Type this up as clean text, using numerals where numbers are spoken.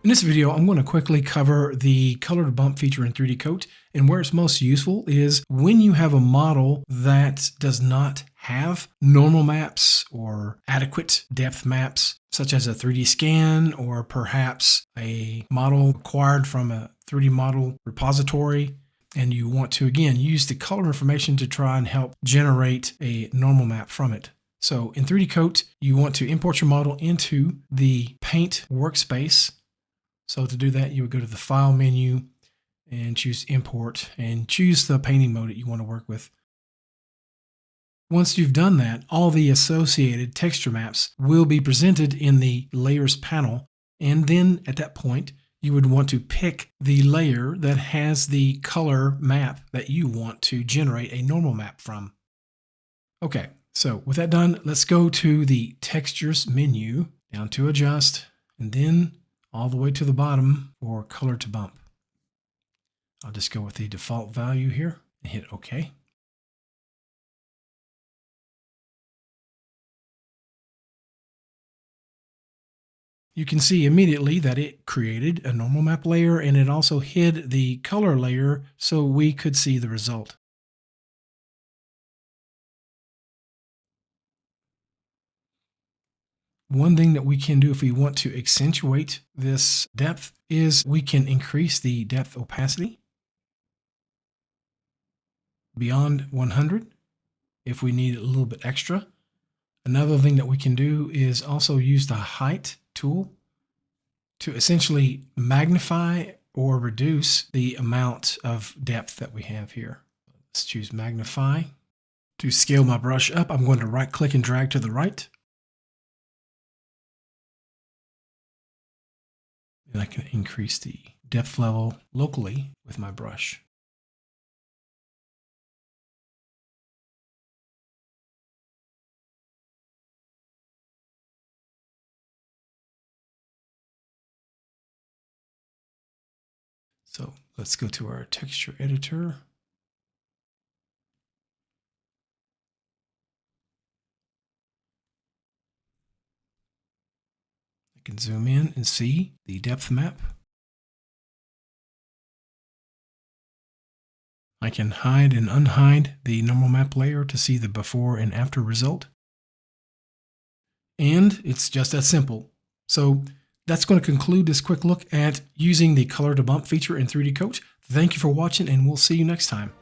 In this video, I'm going to quickly cover the color to bump feature in 3D Coat, and where it's most useful is when you have a model that does not have normal maps or adequate depth maps, such as a 3D scan or perhaps a model acquired from a 3D model repository, and you want to, again, use the color information to try and help generate a normal map from it. So in 3D Coat, you want to import your model into the Paint workspace. So to do that, you would go to the File menu and choose Import and choose the painting mode that you want to work with. Once you've done that, all the associated texture maps will be presented in the Layers panel, and then at that point, you would want to pick the layer that has the color map that you want to generate a normal map from. Okay, so with that done, let's go to the Textures menu, down to Adjust, and then all the way to the bottom for color to bump. I'll just go with the default value here and hit OK. You can see immediately that it created a normal map layer, and it also hid the color layer so we could see the result. One thing that we can do if we want to accentuate this depth is we can increase the depth opacity beyond 100 if we need a little bit extra. Another thing that we can do is also use the height tool to essentially magnify or reduce the amount of depth that we have here. Let's choose magnify. To scale my brush up, I'm going to right click and drag to the right. And I can increase the depth level locally with my brush. So let's go to our texture editor. I can zoom in and see the depth map. I can hide and unhide the normal map layer to see the before and after result. And it's just that simple. So that's going to conclude this quick look at using the color to bump feature in 3D Coat. Thank you for watching, and we'll see you next time.